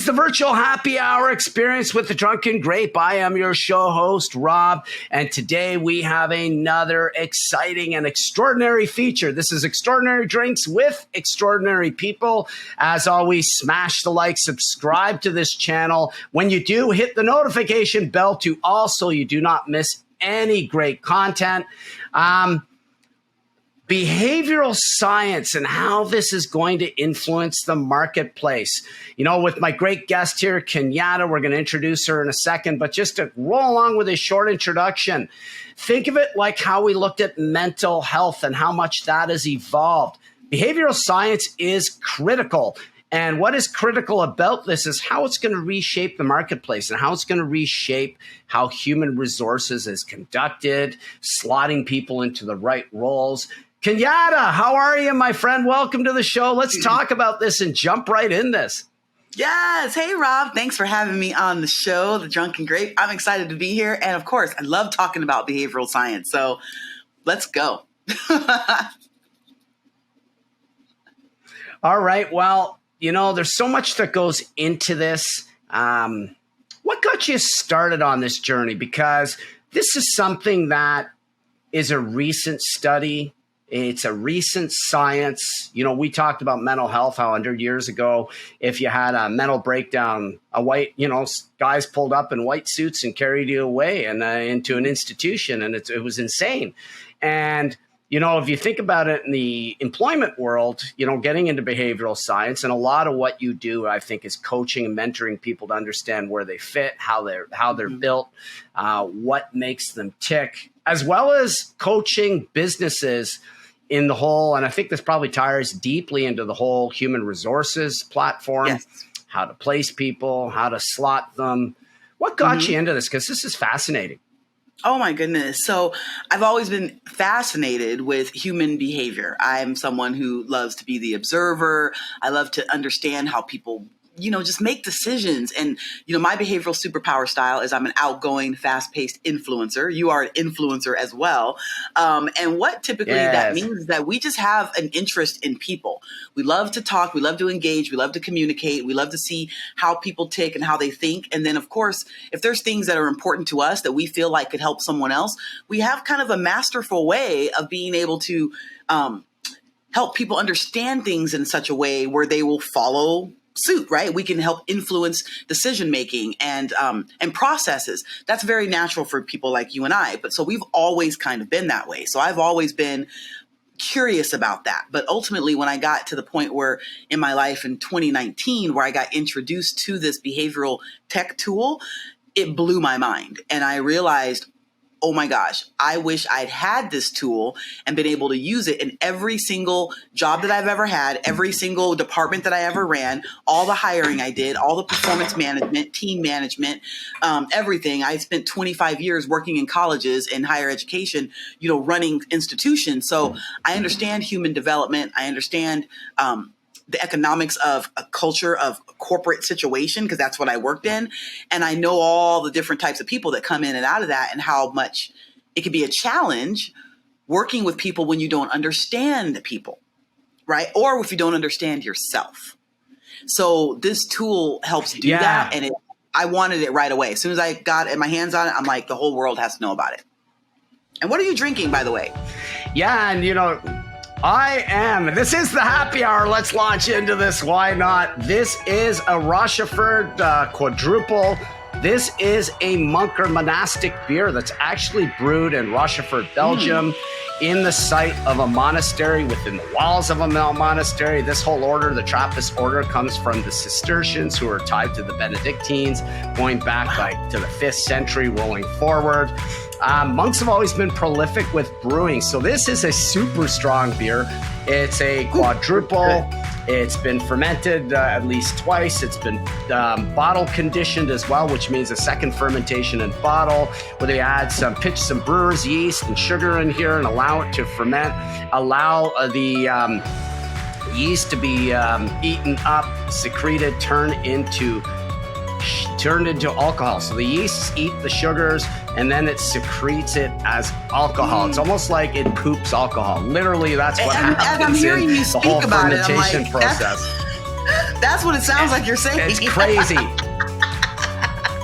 is the virtual happy hour experience with the Drunken Grape. I am your show host, Rob, and today we have another exciting and extraordinary feature. This is Extraordinary Drinks with Extraordinary People. As always, smash the like, subscribe to this channel. When you do, hit the notification bell to also you do not miss any great content. Behavioral science and how this is going to influence the marketplace. You know, with my great guest here, Kenyatta, we're going to introduce her in a second, but just to roll along with a short introduction, think of it like how we looked at mental health and how much that has evolved. Behavioral science is critical. And what is critical about this is how it's going to reshape the marketplace and how it's going to reshape how human resources is conducted, slotting people into the right roles. Kenyatta, how are you, my friend? Welcome to the show. Let's talk about this and jump right in this. Yes. Hey, Rob. Thanks for having me on the show, The Drunken Grape. I'm excited to be here. And of course, I love talking about behavioral science. So let's go. All right. Well, you know, there's so much that goes into this. What got you started on this journey? Because this is something that is a recent study. It's a recent science. You know, we talked about mental health, how 100 years ago, if you had a mental breakdown, guys pulled up in white suits and carried you away and into an institution, and it was insane. And, you know, if you think about it in the employment world, you know, getting into behavioral science, and a lot of what you do, I think, is coaching and mentoring people to understand where they fit, how they're built, what makes them tick, as well as coaching businesses in the whole, and I think this probably ties deeply into the whole human resources platform, yes. How to place people, how to slot them. What got you into this? Because this is fascinating. Oh, my goodness. So I've always been fascinated with human behavior. I'm someone who loves to be the observer. I love to understand how people just make decisions. And, my behavioral superpower style is I'm an outgoing, fast-paced influencer. You are an influencer as well. And what typically that means is that we just have an interest in people. We love to talk. We love to engage. We love to communicate. We love to see how people tick and how they think. And then, of course, if there's things that are important to us that we feel like could help someone else, we have kind of a masterful way of being able to help people understand things in such a way where they will follow suit, right? We can help influence decision-making and processes. That's very natural for people like you and I. But so we've always kind of been that way. So I've always been curious about that. But ultimately, when I got to the point where in my life in 2019, where I got introduced to this behavioral tech tool, it blew my mind. And I realized, oh my gosh, I wish I'd had this tool and been able to use it in every single job that I've ever had, every single department that I ever ran, all the hiring I did, all the performance management, team management, everything. I spent 25 years working in colleges and higher education, running institutions. So I understand human development. I understand the economics of a culture of a corporate situation, because that's what I worked in. And I know all the different types of people that come in and out of that and how much it can be a challenge working with people when you don't understand the people, right? Or if you don't understand yourself. So this tool helps do that. And I wanted it right away. As soon as I got my hands on it, I'm like, the whole world has to know about it. And what are you drinking, by the way? Yeah, and I am. This is the happy hour. Let's launch into this. Why not? This is a Rochefort quadruple. This is a monk or monastic beer that's actually brewed in Rochefort, Belgium, in the site of a monastery, within the walls of a monastery. This whole order, the Trappist order, comes from the Cistercians, who are tied to the Benedictines, going back to the 5th century, rolling forward. Monks have always been prolific with brewing. So this is a super strong beer. It's a quadruple. It's been fermented at least twice. It's been bottle conditioned as well, which means a second fermentation in bottle, where they pitch some brewer's yeast and sugar in here and allow it to ferment, allow the yeast to be eaten up, secreted, turned into alcohol. So the yeasts eat the sugars and then it secretes it as alcohol. It's almost like it poops alcohol. Literally, that's what happens I'm hearing in you speak the whole about fermentation it, process. That's what it sounds like you're saying. It's crazy.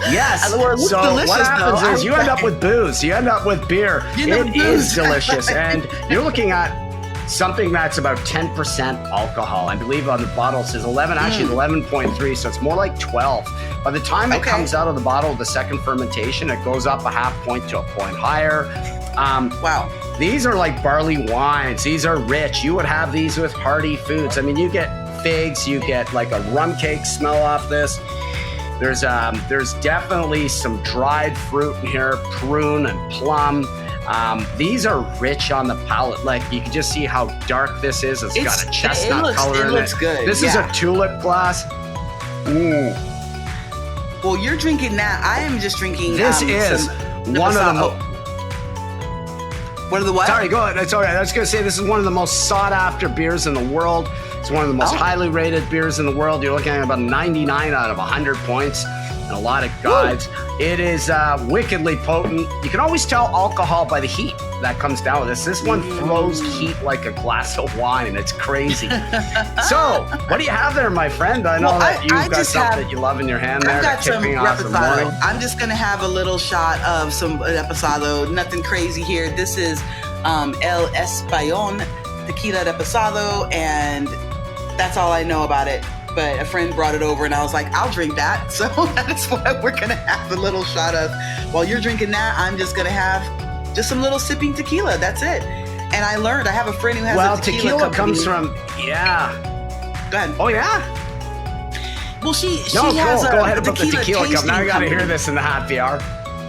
Yes. Well, it looks So delicious, what happens though. is you end up with booze. You end up with beer. You end up with It is booze. delicious. And you're looking at something that's about 10% alcohol. I believe on the bottle it says 11, actually 11.3, so it's more like 12. By the time it Okay. comes out of the bottle, the second fermentation, it goes up a half point to a point higher. Wow. These are like barley wines. These are rich. You would have these with hearty foods. I mean, you get figs, you get like a rum cake smell off this. There's definitely some dried fruit in here, prune and plum. These are rich on the palate. Like you can just see how dark this is. It's got a chestnut color in it. It looks good. This is a tulip glass. Well, you're drinking that. I am just drinking. This is one of the What are the what? Sorry, go ahead. It's all right. I was going to say this is one of the most sought after beers in the world. It's one of the most highly rated beers in the world. You're looking at about 99 out of 100 points and a lot of guides. It is wickedly potent. You can always tell alcohol by the heat that comes down with this. This one throws heat like a glass of wine. It's crazy. So, what do you have there, my friend? I know that you've got something that you love in your hand there. I've got some kicking off the morning. reposado. I'm just going to have a little shot of some reposado. Nothing crazy here. This is El Español Tequila Reposado, and that's all I know about it. But a friend brought it over and I was like, I'll drink that. So that's what we're going to have a little shot of. While you're drinking that, I'm just going to have just some little sipping tequila. That's it. And I learned, I have a friend who has a tequila company. comes from, Go ahead. Oh, yeah? Well, she No, has go ahead about the tequila tequila cup. Now I got to tasting hear this in the happy hour.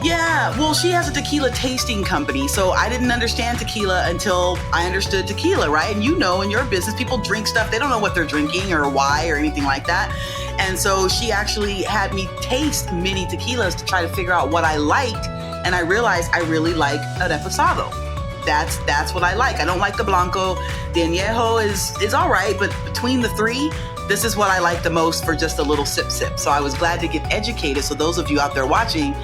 Yeah, well, she has a tequila tasting company, so I didn't understand tequila until I understood tequila, right? And you know, in your business, people drink stuff, they don't know what they're drinking or why or anything like that. And so she actually had me taste many tequilas to try to figure out what I liked, and I realized I really like a reposado. That's what I like. I don't like the blanco. The añejo is all right, but between the three, this is what I like the most for just a little sip. So I was glad to get educated. So those of you out there watching,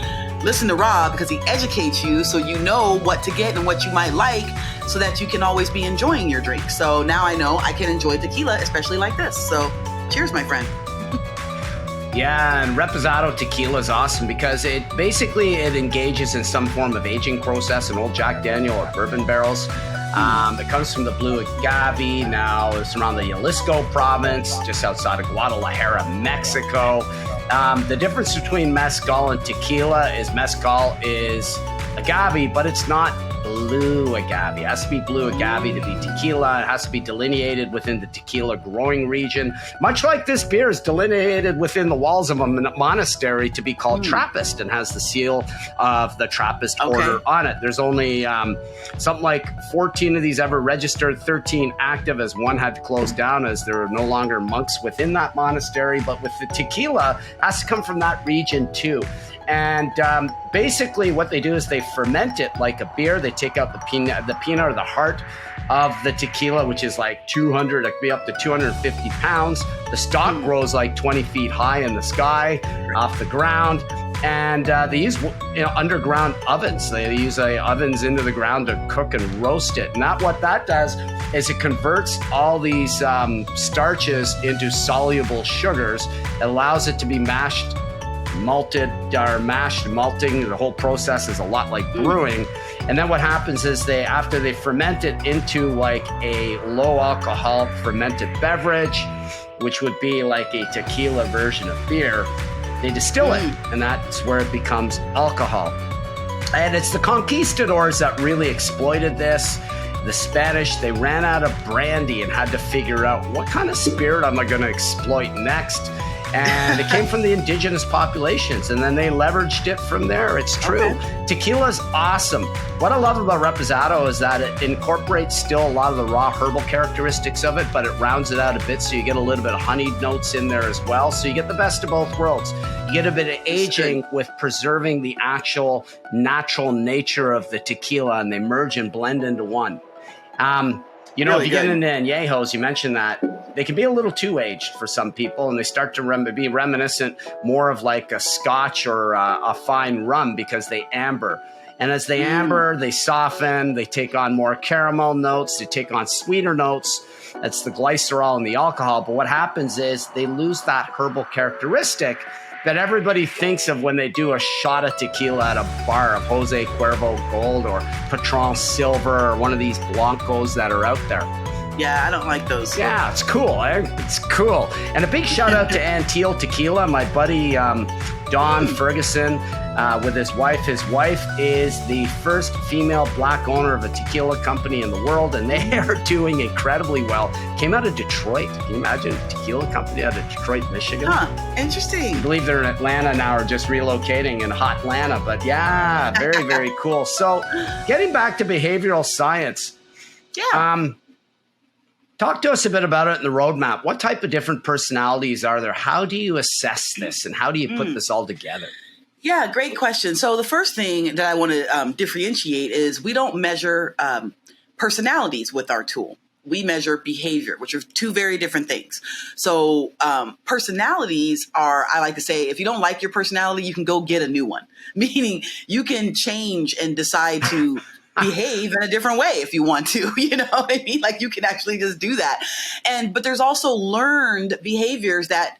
listen to Rob because he educates you so you know what to get and what you might like so that you can always be enjoying your drink. So now I know I can enjoy tequila, especially like this. So cheers, my friend. Yeah, and Reposado tequila is awesome because it engages in some form of aging process in old Jack Daniel or bourbon barrels. It comes from the blue agave. Now it's around the Jalisco province, just outside of Guadalajara, Mexico. The difference between mezcal and tequila is mezcal is agave, but it's not blue agave. It has to be blue agave to be tequila. It has to be delineated within the tequila growing region, much like this beer is delineated within the walls of a monastery to be called Trappist and has the seal of the Trappist order on it. There's only something like 14 of these ever registered, 13 active, as one had to close down as there are no longer monks within that monastery. But with the tequila, it has to come from that region too. And basically what they do is they ferment it like a beer. They take out the pinot or the heart of the tequila, which is like 200, it could be up to 250 pounds. The stalk grows like 20 feet high in the sky off the ground. And they use underground ovens. They use ovens into the ground to cook and roast it. And what that does is it converts all these starches into soluble sugars. It allows it to be mashed, malting. The whole process is a lot like brewing. And then what happens is after they ferment it into like a low alcohol fermented beverage, which would be like a tequila version of beer, they distill it, and that's where it becomes alcohol. And it's the conquistadors that really exploited this. The Spanish, they ran out of brandy and had to figure out what kind of spirit am I going to exploit next. And it came from the indigenous populations, and then they leveraged it from there. It's true. Okay. Tequila's awesome. What I love about Reposado is that it incorporates still a lot of the raw herbal characteristics of it, but it rounds it out a bit, so you get a little bit of honeyed notes in there as well. So you get the best of both worlds. You get a bit of aging with preserving the actual natural nature of the tequila, and they merge and blend into one. Really if you get into añejos, you mentioned that they can be a little too aged for some people, and they start to be reminiscent more of like a scotch or a fine rum because they amber. And as they amber, they soften, they take on more caramel notes, they take on sweeter notes. That's the glycerol and the alcohol. But what happens is they lose that herbal characteristic that everybody thinks of when they do a shot of tequila at a bar, of Jose Cuervo Gold or Patron Silver or one of these Blancos that are out there. Yeah, I don't like those. Yeah, it's cool. It's cool. And a big shout out to Anteel Tequila, my buddy Don Ferguson with his wife. His wife is the first female black owner of a tequila company in the world, and they are doing incredibly well. Came out of Detroit. Can you imagine a tequila company out of Detroit, Michigan? Huh, interesting. I believe they're in Atlanta now or just relocating in hot Atlanta. But yeah, very, very cool. So getting back to behavioral science. Yeah. Talk to us a bit about it in the roadmap. What type of different personalities are there? How do you assess this and how do you put this all together? Yeah, great question. So the first thing that I want to differentiate is we don't measure personalities with our tool. We measure behavior, which are two very different things. So personalities are, I like to say, if you don't like your personality, you can go get a new one. Meaning you can change and decide to behave in a different way if you want to, you know what I mean? Like you can actually just do that. But there's also learned behaviors that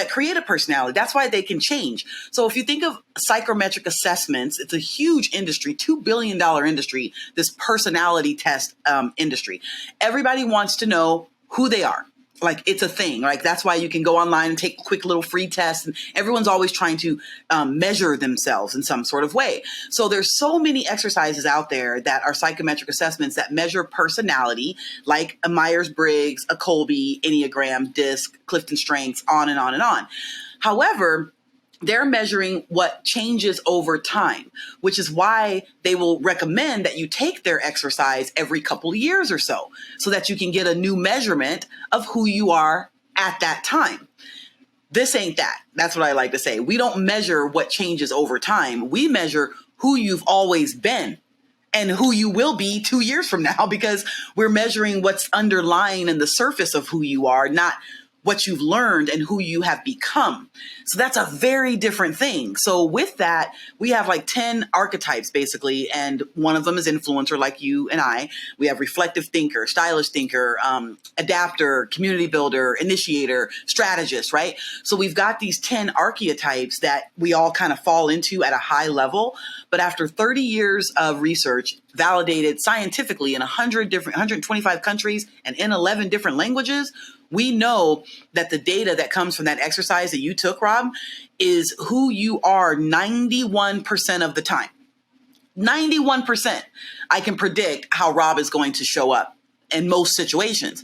create a personality. That's why they can change. So if you think of psychometric assessments, it's a huge industry, $2 billion industry, this personality test industry. Everybody wants to know who they are. Like it's a thing. Like that's why you can go online and take quick little free tests. And everyone's always trying to measure themselves in some sort of way. So there's so many exercises out there that are psychometric assessments that measure personality, like a Myers-Briggs, a Kolbe, Enneagram, DISC, Clifton Strengths, on and on and on. However, they're measuring what changes over time, which is why they will recommend that you take their exercise every couple of years or so that you can get a new measurement of who you are at that time. This ain't that. That's what I like to say. We don't measure what changes over time. We measure who you've always been and who you will be 2 years from now, because we're measuring what's underlying in the surface of who you are, not what you've learned and who you have become. So that's a very different thing. So with that, we have like 10 archetypes basically. And one of them is influencer, like you and I. We have reflective thinker, stylish thinker, adapter, community builder, initiator, strategist, right? So we've got these 10 archetypes that we all kind of fall into at a high level. But after 30 years of research, validated scientifically in 125 countries and in 11 different languages, we know that the data that comes from that exercise that you took, Rob, is who you are 91% of the time. 91%. I can predict how Rob is going to show up in most situations.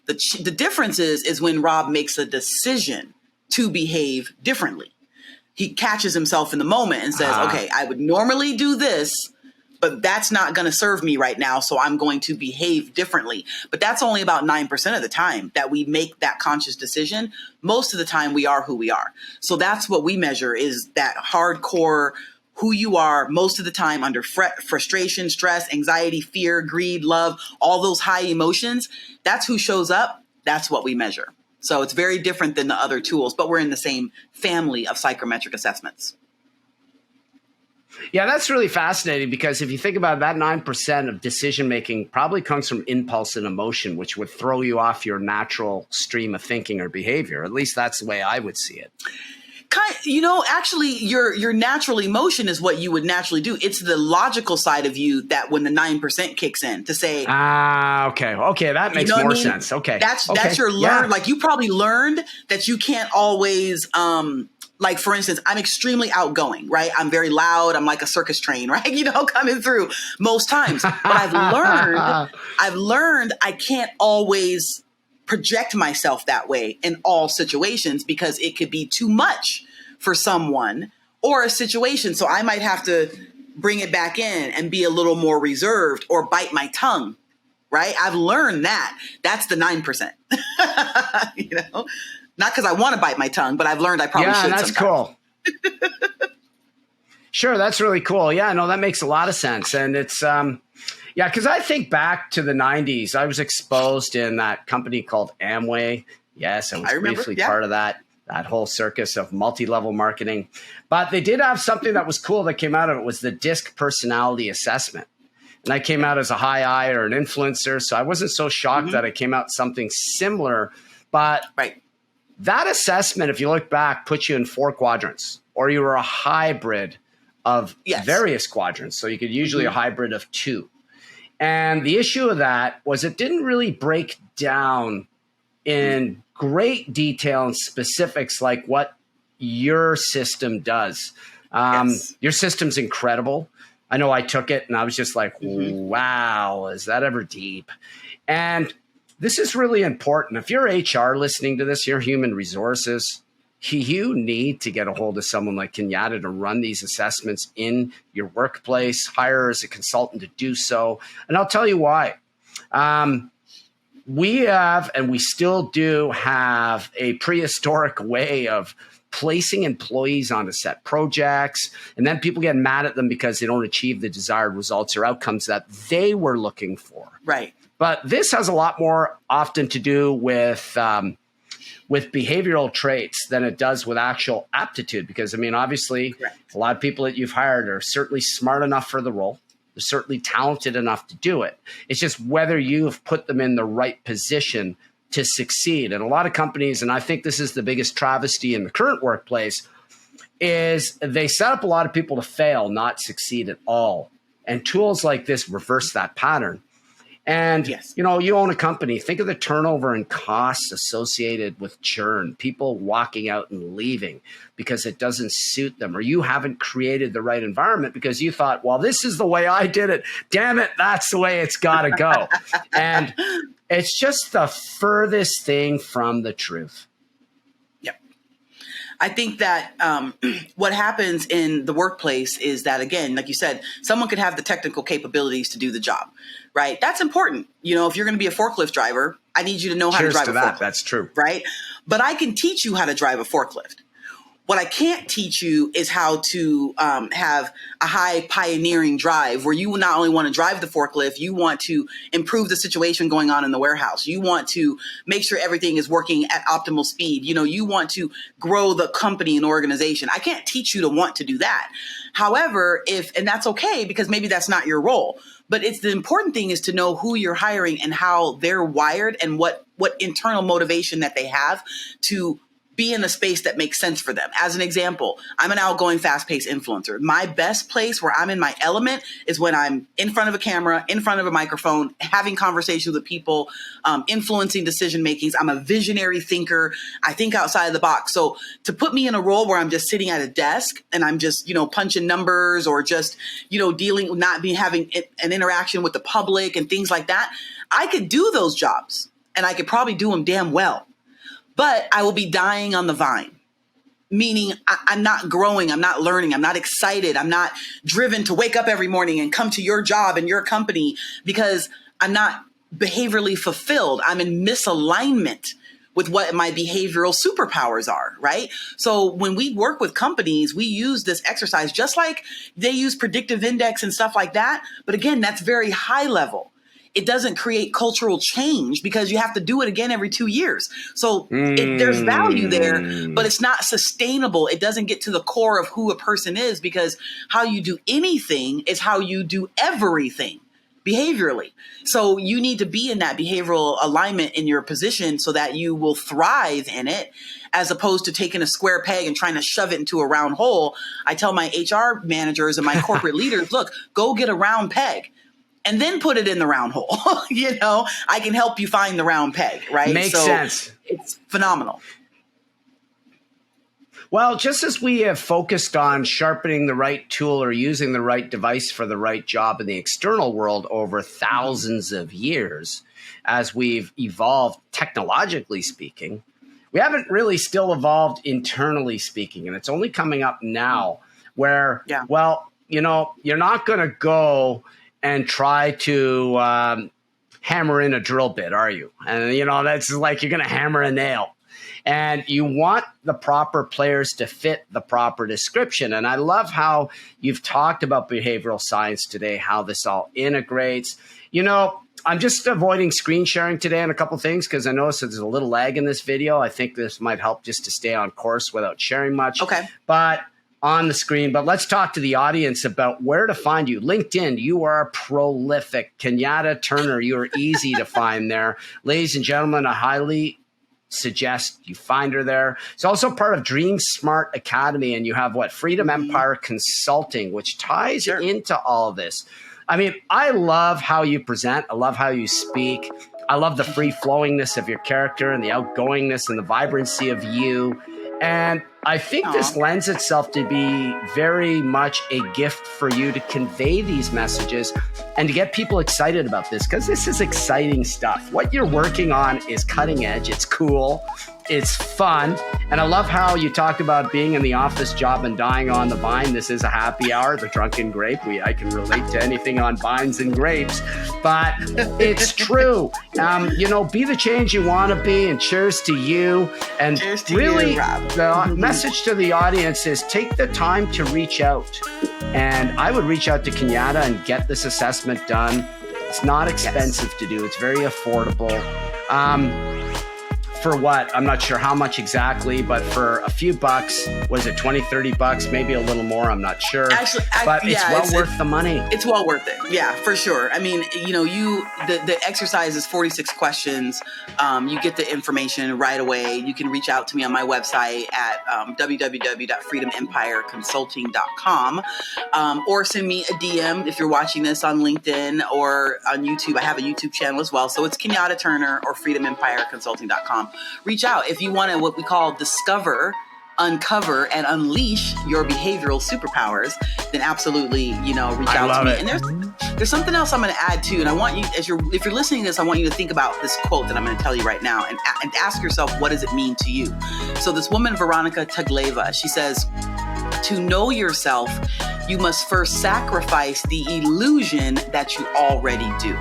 The difference is when Rob makes a decision to behave differently. He catches himself in the moment and says, okay, I would normally do this, but that's not going to serve me right now, so I'm going to behave differently. But that's only about 9% of the time that we make that conscious decision. Most of the time, we are who we are. So that's what we measure, is that hardcore who you are most of the time under frustration, stress, anxiety, fear, greed, love, all those high emotions. That's who shows up. That's what we measure. So it's very different than the other tools, but we're in the same family of psychometric assessments. Yeah, that's really fascinating, because if you think about it, that 9% of decision making probably comes from impulse and emotion, which would throw you off your natural stream of thinking or behavior. At least that's the way I would see it. Actually, your natural emotion is what you would naturally do. It's the logical side of you that when the 9% kicks in to say, okay, that makes more sense. Okay, that's your learn. Like you probably learned that you can't always. Like, for instance, I'm extremely outgoing, right? I'm very loud. I'm like a circus train, right? Coming through most times. But I've learned I can't always project myself that way in all situations, because it could be too much for someone or a situation. So I might have to bring it back in and be a little more reserved or bite my tongue, right? I've learned that. That's the 9%, Not because I want to bite my tongue, but I've learned I probably should. Yeah, that's cool. Sure, that's really cool. Yeah, no, that makes a lot of sense. And it's, because I think back to the 90s, I was exposed in that company called Amway. Yes, I was briefly part of that. that whole circus of multi-level marketing. But they did have something that was cool that came out of it, was the DISC personality assessment. And I came out as a high I or an influencer, so I wasn't so shocked that I came out something similar. But that assessment, if you look back, puts you in 4 quadrants, or you were a hybrid of various quadrants. So you could usually a hybrid of 2. And the issue of that was it didn't really break down in great detail and specifics like what your system does. Your system's incredible. I know I took it and I was just like, wow, is that ever deep? And this is really important. If you're HR listening to this, you're human resources, you need to get a hold of someone like Kenyatta to run these assessments in your workplace, hire as a consultant to do so. And I'll tell you why. We have, and we still do have, a prehistoric way of placing employees onto set projects, and then people get mad at them because they don't achieve the desired results or outcomes that they were looking for. Right. But this has a lot more often to do with behavioral traits than it does with actual aptitude. Because, I mean, obviously, a lot of people that you've hired are certainly smart enough for the role. They're certainly talented enough to do it. It's just whether you've put them in the right position to succeed. And a lot of companies, and I think this is the biggest travesty in the current workplace, is they set up a lot of people to fail, not succeed at all. And tools like this reverse that pattern. And, you know, you own a company. Think of the turnover and costs associated with churn, people walking out and leaving because it doesn't suit them, or you haven't created the right environment because you thought, well, this is the way I did it. Damn it, that's the way it's got to go. And it's just the furthest thing from the truth. I think that what happens in the workplace is that, again, like you said, someone could have the technical capabilities to do the job, right? That's important. You know, if you're going to be a forklift driver, I need you to know how to drive a forklift. That's true. Right? But I can teach you how to drive a forklift. What I can't teach you is how to have a high pioneering drive where you not only want to drive the forklift, you want to improve the situation going on in the warehouse. You want to make sure everything is working at optimal speed. You know, you want to grow the company and organization. I can't teach you to want to do that. However, and that's okay because maybe that's not your role. But it's the important thing is to know who you're hiring and how they're wired and what internal motivation that they have to be in a space that makes sense for them. As an example, I'm an outgoing, fast-paced influencer. My best place where I'm in my element is when I'm in front of a camera, in front of a microphone, having conversations with people, influencing decision-makings. I'm a visionary thinker. I think outside of the box. So to put me in a role where I'm just sitting at a desk and I'm just, you know, punching numbers or just, you know, having an interaction with the public and things like that, I could do those jobs and I could probably do them damn well. But I will be dying on the vine, meaning I'm not growing, I'm not learning, I'm not excited, I'm not driven to wake up every morning and come to your job and your company because I'm not behaviorally fulfilled. I'm in misalignment with what my behavioral superpowers are, right? So when we work with companies, we use this exercise just like they use predictive index and stuff like that. But again, that's very high level. It doesn't create cultural change because you have to do it again every 2 years. So there's value there, but it's not sustainable. It doesn't get to the core of who a person is because how you do anything is how you do everything behaviorally. So you need to be in that behavioral alignment in your position so that you will thrive in it as opposed to taking a square peg and trying to shove it into a round hole. I tell my HR managers and my corporate leaders, look, go get a round peg. And then put it in the round hole. You know, I can help you find the round peg, right? Makes sense. It's phenomenal. Well, just as we have focused on sharpening the right tool or using the right device for the right job in the external world over thousands of years, as we've evolved technologically speaking, we haven't really still evolved internally speaking. And it's only coming up now where, well, you know, you're not going to go and try to hammer in a drill bit, are you? And, you know, that's like you're going to hammer a nail. And you want the proper players to fit the proper description. And I love how you've talked about behavioral science today, how this all integrates. You know, I'm just avoiding screen sharing today on a couple things because I noticed that there's a little lag in this video. I think this might help just to stay on course without sharing much. Okay. But on the screen. But let's talk to the audience about where to find you. LinkedIn, you are prolific. Kenyatta Turner, you are easy to find there. Ladies and gentlemen, I highly suggest you find her there. It's also part of Dream Smart Academy, and you have what? Freedom Empire Consulting, which ties into all of this. I mean, I love how you present. I love how you speak. I love the free flowingness of your character and the outgoingness and the vibrancy of you. And I think this lends itself to be very much a gift for you to convey these messages and to get people excited about this, because this is exciting stuff. What you're working on is cutting edge. It's cool. It's fun. And I love how you talked about being in the office job and dying on the vine. This is a happy hour, the drunken grape. I can relate to anything on vines and grapes, but it's true. Be the change you want to be, and cheers to you. And cheers to really, you, Rob. The message to the audience is take the time to reach out. And I would reach out to Kenyatta and get this assessment done. It's not expensive to do. It's very affordable. For what? I'm not sure how much exactly, but for a few bucks, was it 20, 30 bucks, maybe a little more, I'm not sure. Actually, it's worth the money. It's well worth it. Yeah, for sure. I mean, the exercise is 46 questions. You get the information right away. You can reach out to me on my website at www.freedomempireconsulting.com, or send me a DM if you're watching this on LinkedIn or on YouTube. I have a YouTube channel as well. So it's Kenyatta Turner or freedomempireconsulting.com. Reach out if you want to, what we call discover, uncover, and unleash your behavioral superpowers. Then absolutely, reach out to me. And there's something else I'm going to add too. And I want you, if you're listening to this, I want you to think about this quote that I'm going to tell you right now, and ask yourself, what does it mean to you? So this woman, Veronica Tagleva, she says, to know yourself, you must first sacrifice the illusion that you already do.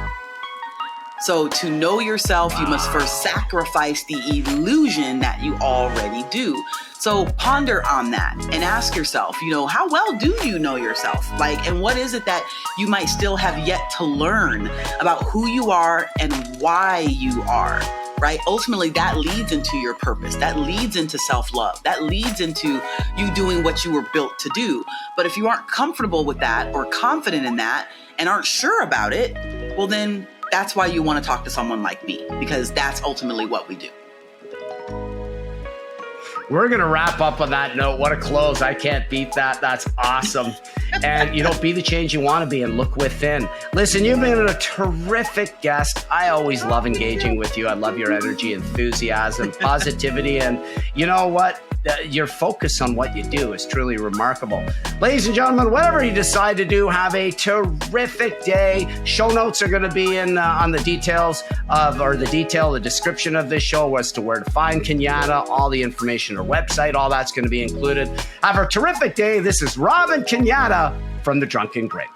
So to know yourself, you must first sacrifice the illusion that you already do. So ponder on that and ask yourself, how well do you know yourself? And what is it that you might still have yet to learn about who you are and why you are, right? Ultimately, that leads into your purpose. That leads into self-love. That leads into you doing what you were built to do. But if you aren't comfortable with that or confident in that and aren't sure about it, well, then that's why you want to talk to someone like me, because that's ultimately what we do. We're going to wrap up on that note. What a close. I can't beat that. That's awesome. And, be the change you want to be and look within. Listen, you've been a terrific guest. I always love engaging with you. I love your energy, enthusiasm, positivity. And you know what? Your focus on what you do is truly remarkable. Ladies and gentlemen, whatever you decide to do, have a terrific day. Show notes are going to be in on the details the description of this show as to where to find Kenyatta, all the information, her website, all that's going to be included. Have a terrific day. This is Rob and Kenyatta from The Drunken Grape.